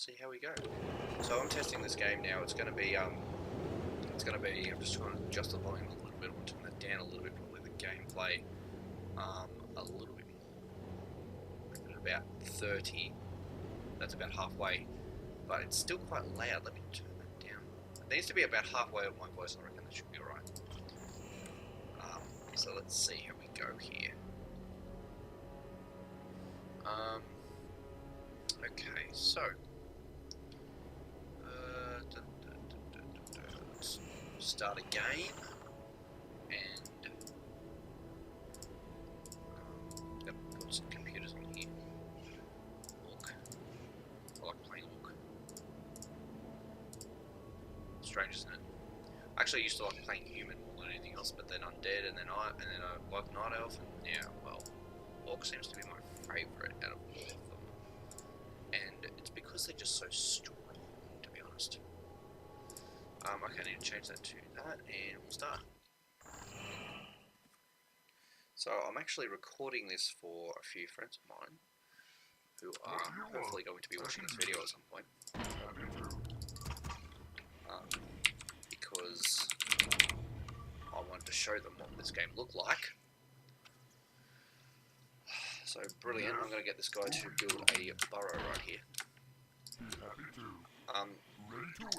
see how we go. So I'm testing this game now. It's going to be, I'm just trying to adjust the volume a little bit. I want to turn that down a little bit, probably the gameplay a little bit more. At about 30, that's about halfway, but it's still quite loud. Let me turn that down. It needs to be about halfway of my voice, I reckon that should be alright. So let's see how we go here. Okay, so let's start again, and gotta put some computers on here. Look, I like playing Look. Strange, isn't it? Actually, I used to like playing Human more than anything else, but then Undead, and then I like Night Elf, and yeah, well, Orc seems to be my favourite out of all of them. And it's because they're just so strong, to be honest. Okay, I need to change that to that, and we'll start. So I'm actually recording this for a few friends of mine who are hopefully going to be watching this video at some point. Because I wanted to show them what this game looked like. So brilliant, I'm going to get this guy to build a burrow right here.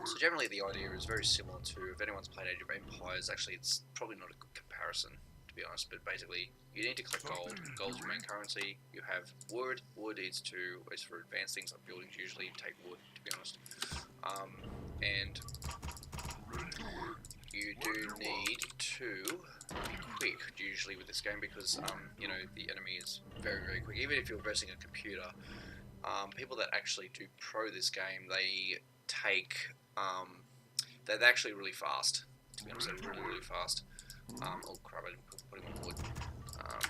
So generally the idea is very similar to, if anyone's played Age of Empires, actually it's probably not a good comparison to be honest, but basically you need to collect gold. Gold is your main currency. You have wood. Wood is for advanced things like buildings. Usually you take wood, to be honest. And you do need to be quick usually with this game because you know, the enemy is very, very quick. Even if you're versing a computer, people that actually do pro this game, they take they're actually really fast. To be honest, they're really, really fast. Oh crap! I didn't put him on wood.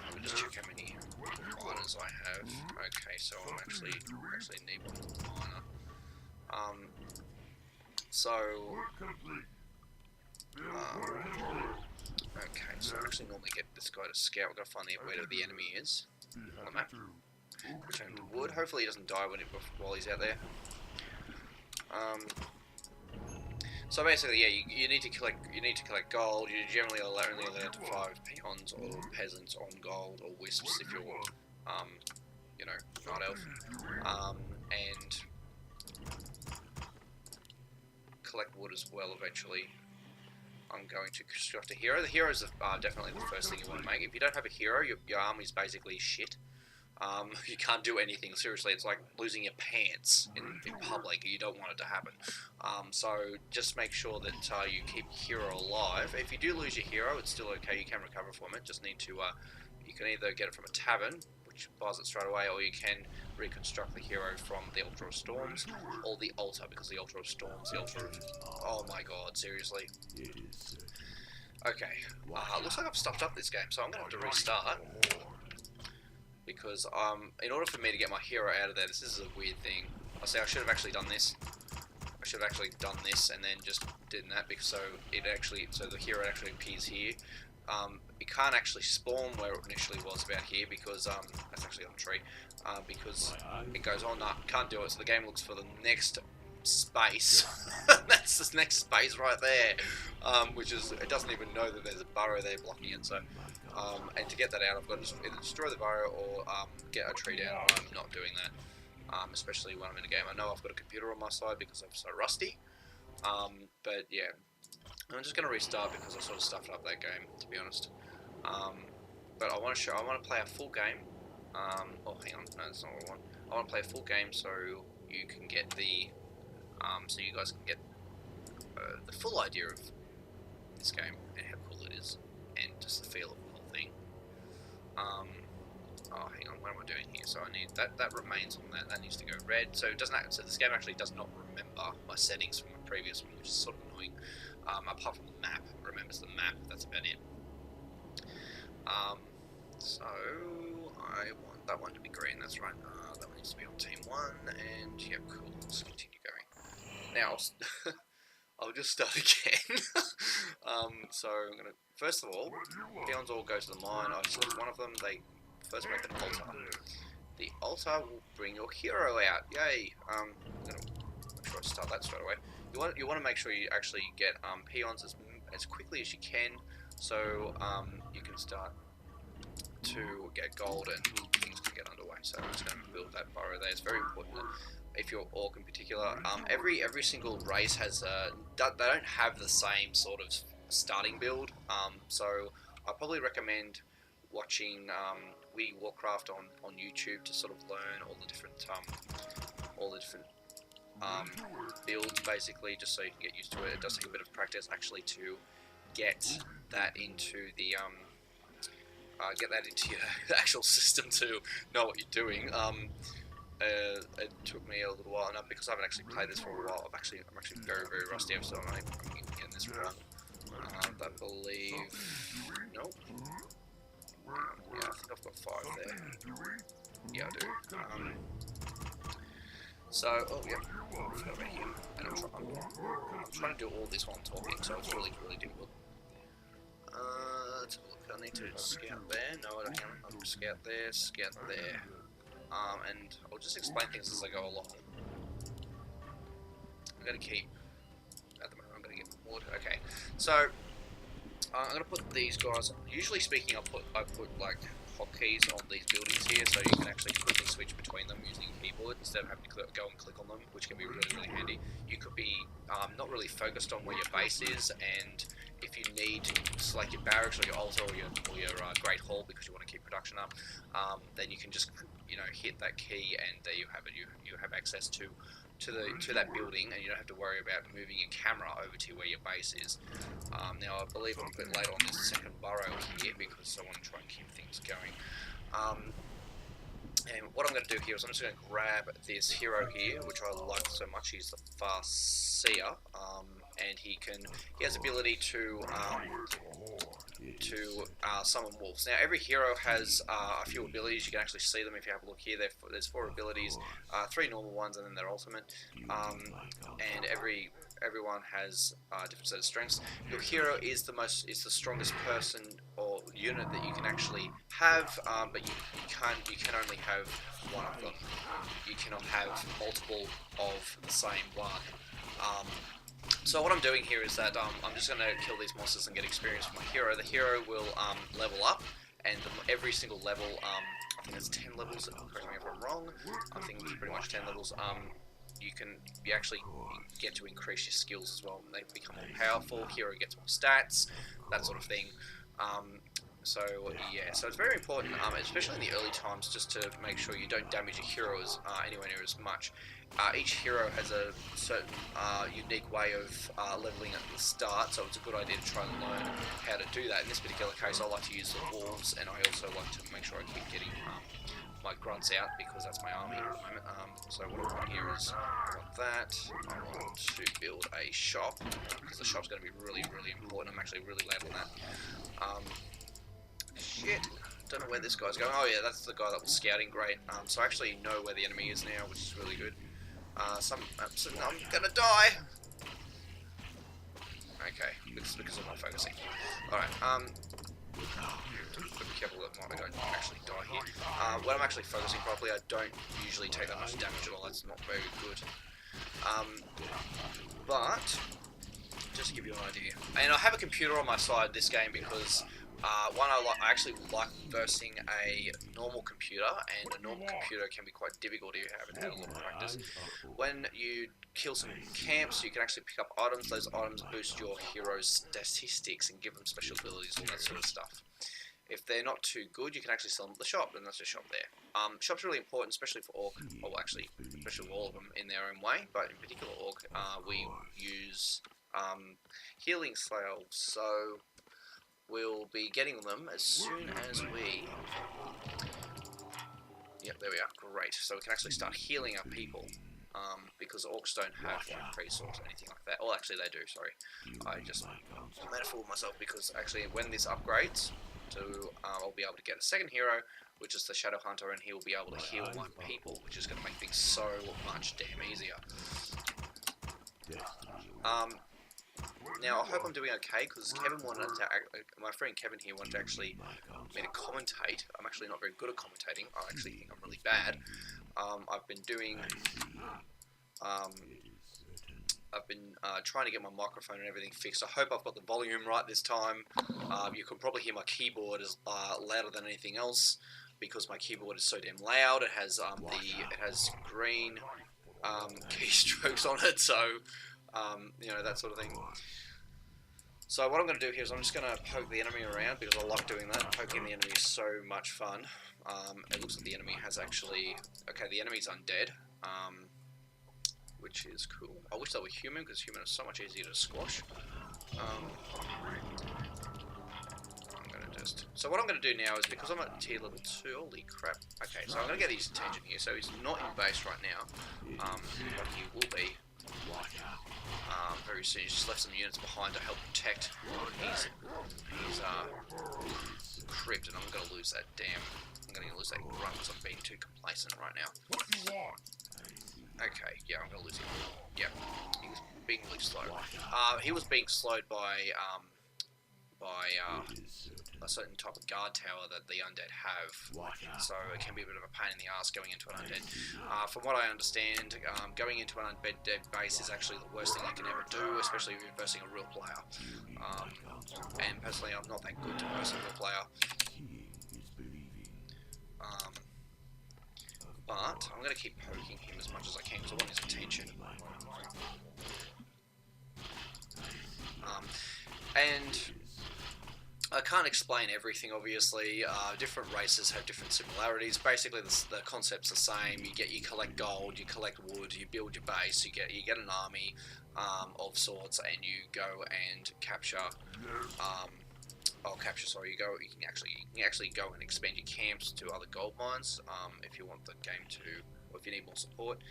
Let me just check how many miners I have. Okay, so I actually need one miner. Okay, so I actually normally get this guy to scout. We've got to find where the enemy is on the map. Return to wood. Hopefully he doesn't die while he's out there. So basically, yeah, you need to collect gold. You're generally only allowed to 5 peons or peasants on gold, or wisps if you're, you know, Night Elf, and collect wood as well eventually. I'm going to construct a hero. The heroes are definitely the first thing you want to make. If you don't have a hero, your army's basically shit. You can't do anything, seriously. It's like losing your pants in public. You don't want it to happen. So just make sure that you keep your hero alive. If you do lose your hero, it's still okay. You can recover from it. Just need to, you can either get it from a tavern, which buys it straight away, or you can reconstruct the hero from the Altar of Storms, or the Altar, because the Altar of Storms, oh my god, seriously. Okay, looks like I've stuffed up this game, so I'm going to have to restart. Because in order for me to get my hero out of there, this is a weird thing. I should have actually done this. I should have actually done this and then just did that, because so the hero actually appears here. It can't actually spawn where it initially was about here, because that's actually on a tree. Because it goes on. No, can't do it. So the game looks for the next space. That's the next space right there. Which is, it doesn't even know that there's a burrow there blocking it. So. And to get that out, I've got to either destroy the burrow or get a tree down. I'm not doing that, especially when I'm in a game. I know I've got a computer on my side because I'm so rusty, but yeah, I'm just going to restart because I sort of stuffed up that game, to be honest. But I want to play a full game. Oh, hang on, no, that's not what I want. I want to play a full game so you can get the, so you guys can get the full idea of this game and how cool it is, and just the feel of the whole thing. Oh, hang on, what am I doing here? So I need that remains on that. That needs to go red. So it doesn't. So this game actually does not remember my settings from my previous one, which is sort of annoying. Apart from the map, it remembers the map. That's about it. So I want that one to be green. That's right. That one needs to be on team 1. And yeah, cool. Let's continue going. Now. I'll just start again. So I'm gonna, first of all, peons all go to the mine. I select one of them. They first make an altar. The altar will bring your hero out. Yay! I'm gonna straight away. You want to make sure you actually get peons as quickly as you can, so you can start to get gold and things can get underway. So I'm just going to build that burrow there. It's very important if you're orc in particular. Every single race has they don't have the same sort of starting build. So I probably recommend watching Warcraft on YouTube to sort of learn all the different builds, basically, just so you can get used to it. It does take a bit of practice actually to get that into the your actual system to know what you're doing. It took me a little while, and because I haven't actually played this for a while, I'm actually very rusty, so I'm getting this wrong. I believe nope. Yeah, I think I've got 5 there. Yeah, I do. So, oh yeah, I forgot about him. And I'm trying to do all this while I'm talking, so it's really difficult. Let's have a look. I need to scout there. No, I don't have it. I'll scout there, and I'll just explain things as I go along. I'm going to keep, at the moment, I'm going to get wood. Okay, so I'm going to put these guys, usually speaking, I put like hotkeys on these buildings here, so you can actually quickly switch between them using a keyboard instead of having to go and click on them, which can be really handy. You could be not really focused on where your base is, and if you need to select your barracks or your altar or your great hall because you want to keep production up, then you can just hit that key, and there you have it. You have access to that building, and you don't have to worry about moving your camera over to where your base is. Now I believe I'm a bit late on this second burrow here because I want to try and keep things going. And what I'm going to do here is I'm just going to grab this hero here, which I like so much. He's the fast seer, and he has ability to summon wolves. Now every hero has a few abilities. You can actually see them if you have a look here. There's 4 abilities, 3 normal ones, and then their ultimate. And everyone has a different set of strengths. Your hero is the strongest person or unit that you can actually have, but you can only have one of them. You cannot have multiple of the same one. So what I'm doing here is that I'm just going to kill these monsters and get experience from my hero. The hero will level up, and every single level, I think there's 10 levels, correct me if I'm wrong, I think it's pretty much 10 levels, you actually get to increase your skills as well. They become more powerful, hero gets more stats, that sort of thing. So yeah, so it's very important, especially in the early times, just to make sure you don't damage your heroes anywhere near as much. Each hero has a certain unique way of leveling at the start, so it's a good idea to try and learn how to do that. In this particular case, I like to use the wolves, and I also like to make sure I keep getting my grunts out, because that's my army at the moment. So what I want here is, I want that, I want to build a shop, because the shop's going to be really important. I'm actually really late on that. Shit, don't know where this guy's going. Oh yeah, that's the guy that was scouting. Great. So I actually know where the enemy is now, which is really good. I'm gonna die. Okay, it's because I'm not focusing. Alright, be careful that I don't actually die here. When I'm actually focusing properly, I don't usually take that much damage at all. That's not very good. But just to give you an idea, and I have a computer on my side this game because one, I actually like versing a normal computer, and a normal computer can be quite difficult if you haven't had a lot of practice. When you kill some camps, you can actually pick up items. Those items boost your hero's statistics and give them special abilities, all that sort of stuff. If they're not too good, you can actually sell them at the shop, and that's a shop there. Shop's really important, especially for Orc, well actually, especially all of them in their own way, but in particular Orc, we use healing salves, so we'll be getting them as soon as we... Yep, there we are. Great. So we can actually start healing our people, because Orcs don't have increase or anything like that. Well, actually they do, sorry. I just made a fool of myself, because actually when this upgrades, I'll be able to get a second hero, which is the Shadow Hunter, and he'll be able to heal my people, which is going to make things so much damn easier. Now, I hope I'm doing okay, because Kevin wanted to, my friend Kevin here wanted to actually me to commentate. I'm actually not very good at commentating. I actually think I'm really bad. I've been doing I've been trying to get my microphone and everything fixed. I hope I've got the volume right this time. You can probably hear my keyboard is louder than anything else because my keyboard is so damn loud. It has it has green keystrokes on it, so you know, that sort of thing. So what I'm going to do here is I'm just going to poke the enemy around because I like doing that. Poking the enemy is so much fun. It looks like the enemy has actually... Okay, the enemy's undead, which is cool. I wish they were human because human is so much easier to squash. I'm going to just... So what I'm going to do now is, because I'm at tier level 2, holy crap. Okay, so I'm going to get his attention here. So he's not in base right now, but he will be. Very soon. He's just left some units behind to help protect his crypt, and I'm going to lose that I'm going to lose that grunt because I'm being too complacent right now. Okay, yeah, I'm going to lose him. Yeah, he was being really slow. He was being slowed by a certain type of guard tower that the undead have, so it can be a bit of a pain in the ass going into an undead. From what I understand, going into an undead base is actually the worst thing you can ever do, especially if you're versing a real player. And personally, I'm not that good to verse a real player. But I'm going to keep poking him as much as I can because I want his attention. And I can't explain everything, obviously. Different races have different similarities. Basically, the concept's the same. You collect gold, you collect wood, you build your base, you get an army of sorts, and you go and capture. You can actually go and expand your camps to other gold mines if you want the game to, or if you need more support.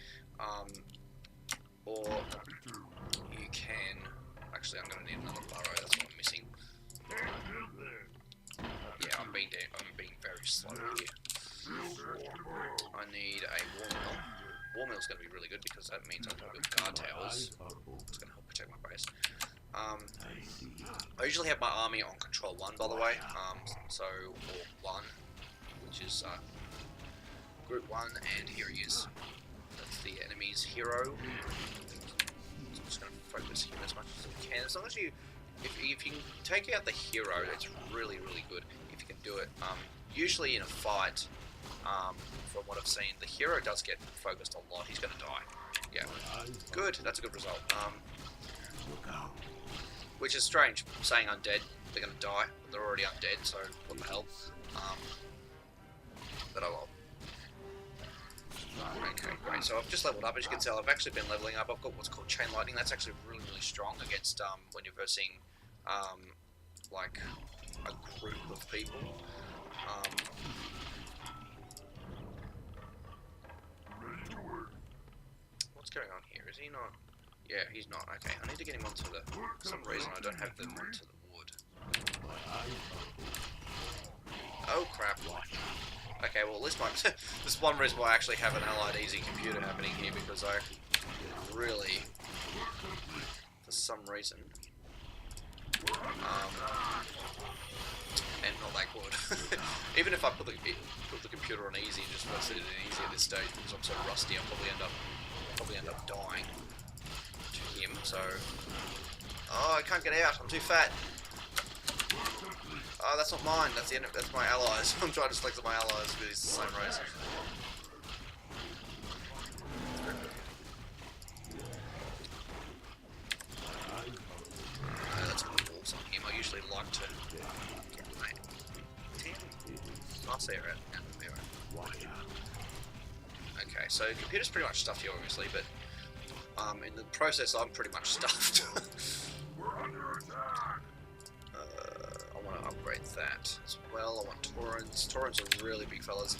Or you can. Actually, I'm going to need another burrow. That's what I'm missing. Yeah, I'm being very slow here. I need a war mill. War mill's going to be really good because that means I'm going to build guard towers. It's going to help protect my base. I usually have my army on control 1, by the way. So War 1, which is group 1, and here he is. That's the enemy's hero. So I'm just going to focus him as much as we can. As long as you, if you can take out the hero, it's really, really good if you can do it. Usually in a fight, from what I've seen, the hero does get focused a lot. He's going to die. Yeah, good. That's a good result. Which is strange, saying undead, they're going to die, but they're already undead, so what the hell. But oh well. Okay, great, so I've just leveled up. As you can tell, I've actually been leveling up. I've got what's called Chain Lightning. That's actually really, really strong against when you're versing like a group of people. What's going on here? Is he not? Yeah, he's not. Okay, I need to get him onto the... For some reason, I don't have them onto the wood. Oh, crap. Okay, well, at least this is one reason why I actually have an allied easy computer happening here, because I really, for some reason, am not that good. Even if I put the computer on easy and just press it in easy at this stage, because I'm so rusty, I'll probably end up dying to him. So, oh, I can't get out. I'm too fat. Oh, that's not mine. That's the end. That's my allies. I'm trying to select my allies, but it's the same race. Let's put walls on him. I usually like to get my team. Nice area. Okay, so the computer's pretty much stuffed here, obviously, but in the process, I'm pretty much stuffed. I want to upgrade that as well. I want Taurens. Taurens are really big fellas.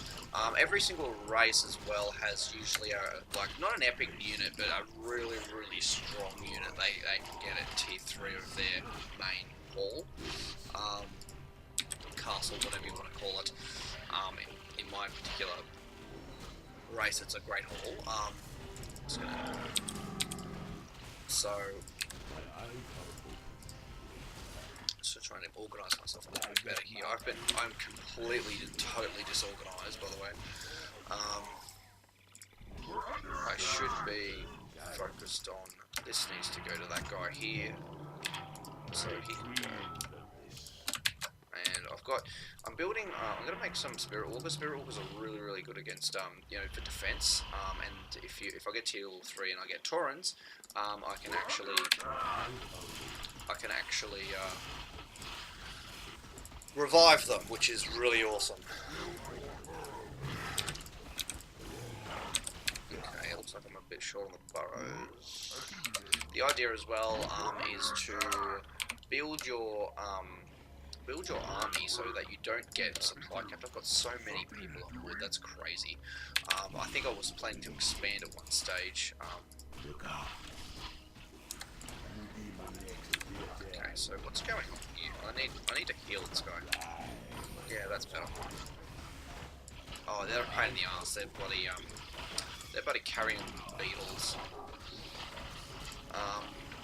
Every single race as well has usually like not an epic unit, but a really, really strong unit. They can get at tier 3 of their main hall, castle, whatever you want to call it. In my particular race, it's a great hall. So trying to organise myself a little bit better here. I'm completely and totally disorganised, by the way. I should be focused on This needs to go to that guy here, so he can go. And I'm building. I'm gonna make some Spirit Walkers. Spirit Walkers are really, really good against, you know, for defense. And if I get tier 3 and I get Taurens, I can actually revive them, which is really awesome. Okay, it looks like I'm a bit short on the burrows. The idea as well is to build your army so that you don't get supply capped. I've got so many people on wood, that's crazy. I think I was planning to expand at one stage. Okay, so what's going on here? I need to heal this guy. Yeah, that's better. Oh, they're a pain in the ass. They're bloody carrying beetles.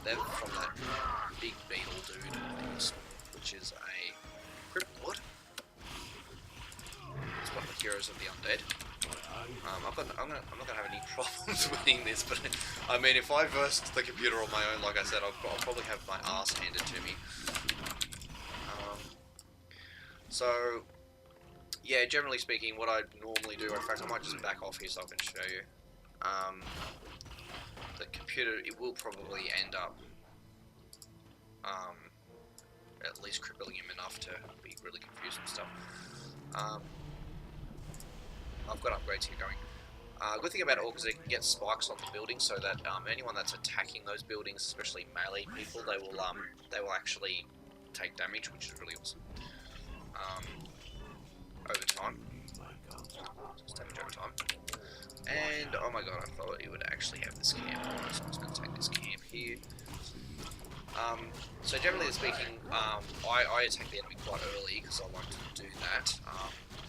They're from that big beetle dude, which is a Crypt Lord. It's one of the heroes of the undead. I'm not gonna have any problems winning this, but I mean, if I versed the computer on my own, like I said, I'll probably have my ass handed to me. So, yeah, generally speaking, what I normally do, in fact, I might just back off here so I can show you. The computer, it will probably end up at least crippling him enough to be really confused and stuff. I've got upgrades here going. Good thing about Orc is they can get spikes on the buildings, so that anyone that's attacking those buildings, especially melee people, they will actually take damage, which is really awesome. Over time, just damage over time. And oh my god, I thought it would actually have this camp, so I'm just going to take this camp here. So generally speaking, I attack the enemy quite early because I like to do that,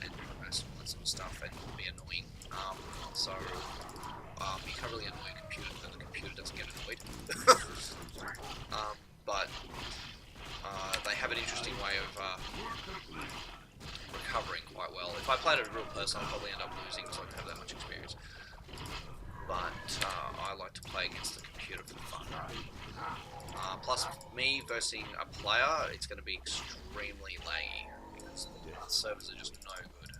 and progress all that sort of stuff, and be annoying. You can't really annoy a computer because the computer doesn't get annoyed. But they have an interesting way of recovering quite well. If I played a real person, I'd probably end up losing because I don't have that much experience. But I like to play against the computer for fun. Plus, me versus a player, it's going to be extremely laggy because the servers are just no good.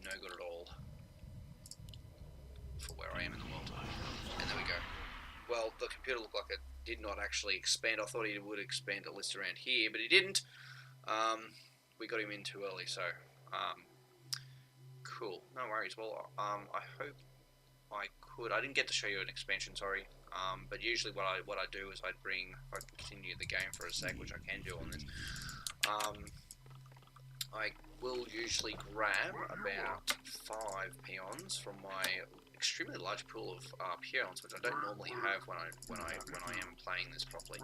No good at all for where I am in the world. And there we go. Well, the computer looked like it did not actually expand. I thought he would expand at least around here, but he didn't. We got him in too early, so cool. No worries. Well, I hope I could. I didn't get to show you an expansion, sorry. But usually what I do is if I continue the game for a sec, which I can do on this, I will usually grab about 5 peons from my extremely large pool of peons, which I don't normally have when I am playing this properly.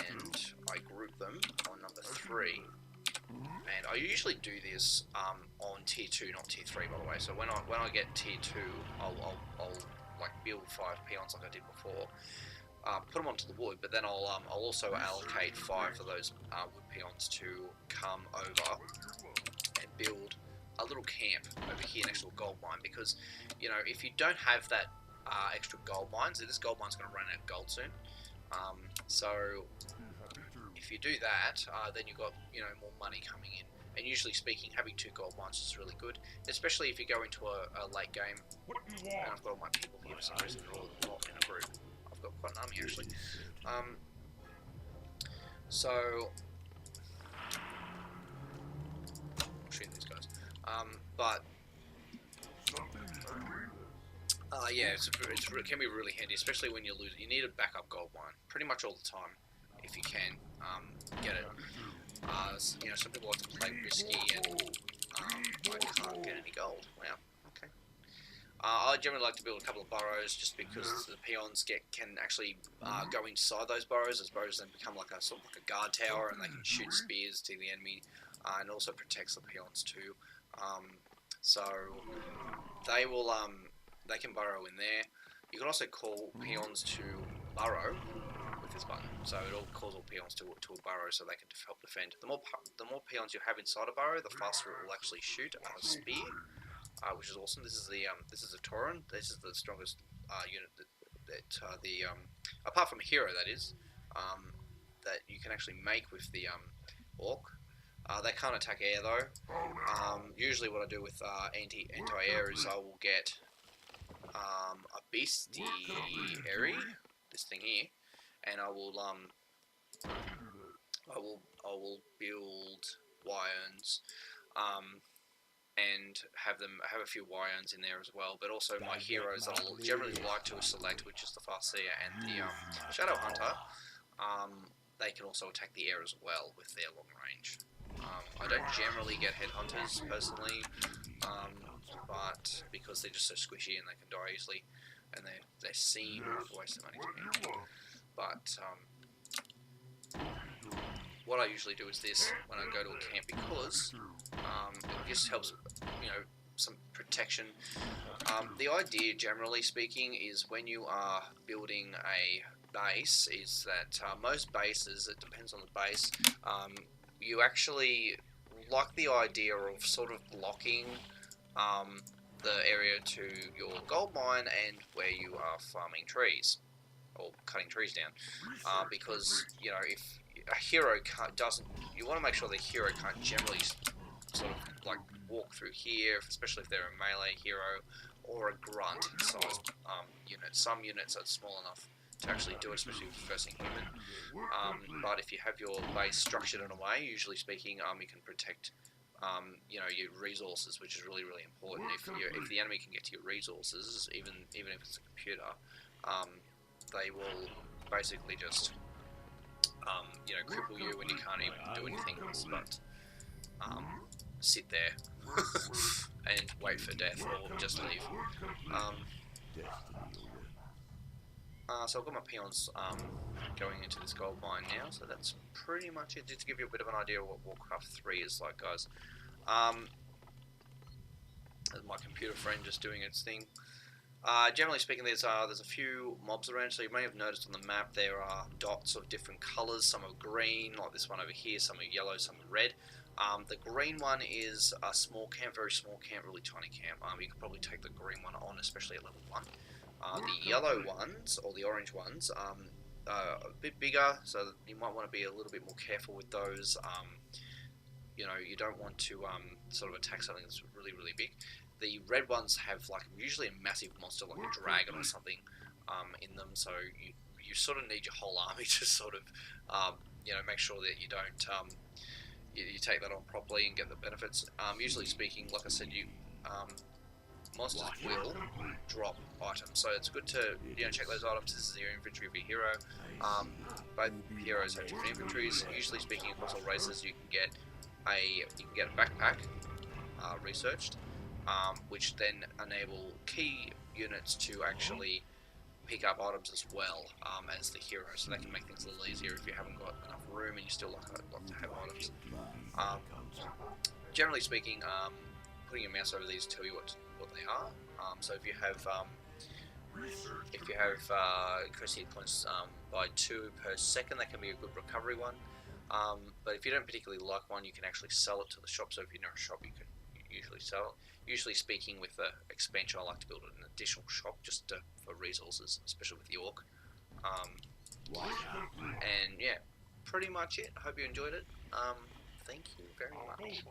And I group them on number 3. And I usually do this on tier 2, not tier 3, by the way. So when I get tier 2, I'll like build 5 peons like I did before, put them onto the wood, but then I'll also allocate 5 of those wood peons to come over and build a little camp over here next to a gold mine, because you know, if you don't have that extra gold mines, this gold mine's going to run out of gold soon. So if you do that, then you've got, you know, more money coming in. And usually speaking, having 2 gold mines is really good, especially if you go into a late game. And I've got all my people here for some reason, they're all not in a group. I've got quite an army actually. So I'll shoot these guys. Yeah, it can be really handy, especially when you're losing. You need a backup gold mine pretty much all the time if you can get it. You know, some people like to play risky, and I can't get any gold. Wow. Okay. I generally like to build a couple of burrows just because the peons can actually go inside those burrows. Those burrows then become like a sort of like a guard tower, and they can shoot spears to the enemy, and also protects the peons too. So they will they can burrow in there. You can also call peons to burrow with this button, so it'll cause all peons to a burrow so they can help defend. The more peons you have inside a burrow, the faster it will actually shoot a spear. which is awesome. This is a Tauren. This is the strongest unit apart from hero that is, that you can actually make with the orc. They can't attack air though. Usually, what I do with anti-air is I will get a bestiary, this thing here, and I will build Wyerns, and have a few Wyerns in there as well. But also my heroes that I'll generally like to select, which is the Farseer and the Shadow Hunter. They can also attack the air as well with their long range. I don't generally get headhunters personally, but because they're just so squishy and they can die easily, and they seem like a waste of money to me. But what I usually do is this when I go to a camp, because it just helps, some protection. The idea, generally speaking, is when you are building a base, is that most bases, it depends on the base, you actually like the idea of sort of blocking the area to your gold mine and where you are farming trees or cutting trees down, because if a hero doesn't, you want to make sure the hero can't generally sort of like walk through here, especially if they're a melee hero or a grunt size unit. Some units are small enough to actually do it, especially with first human. But if you have your base structured in a way, usually speaking, you can protect your resources, which is really, really important. If the enemy can get to your resources, even if it's a computer, they will basically just cripple you when you can't even do anything else but sit there and wait for death or just leave. So I've got my peons going into this gold mine now, so that's pretty much it. Just to give you a bit of an idea of what Warcraft 3 is like, guys. My computer friend just doing its thing. Generally speaking, there's a few mobs around, so you may have noticed on the map there are dots of different colours. Some are green, like this one over here, some are yellow, some are red. The green one is a small camp, very small camp, really tiny camp. You could probably take the green one on, especially at level 1. The yellow ones, or the orange ones, are a bit bigger, so you might want to be a little bit more careful with those. You don't want to sort of attack something that's really, really big. The red ones have usually a massive monster like a dragon or something in them, so you sort of need your whole army to sort of make sure that you don't you take that on properly and get the benefits. Usually speaking, like I said, monsters will drop items, so it's good to check those items. This is your inventory of your hero. Both heroes have different inventories. Usually speaking, across all races, you can get a backpack researched, which then enable key units to actually pick up items as well as the hero, so that can make things a little easier if you haven't got enough room and you still like to have items. Generally speaking, putting your mouse over these tell you what they are. So if you have increased hit points by 2 per second, that can be a good recovery one. But if you don't particularly like one, you can actually sell it to the shop. So if you're near a shop, you can usually sell it. Usually speaking, with the expansion, I like to build an additional shop just for resources, especially with the orc. And yeah, pretty much it. I hope you enjoyed it. Thank you very much.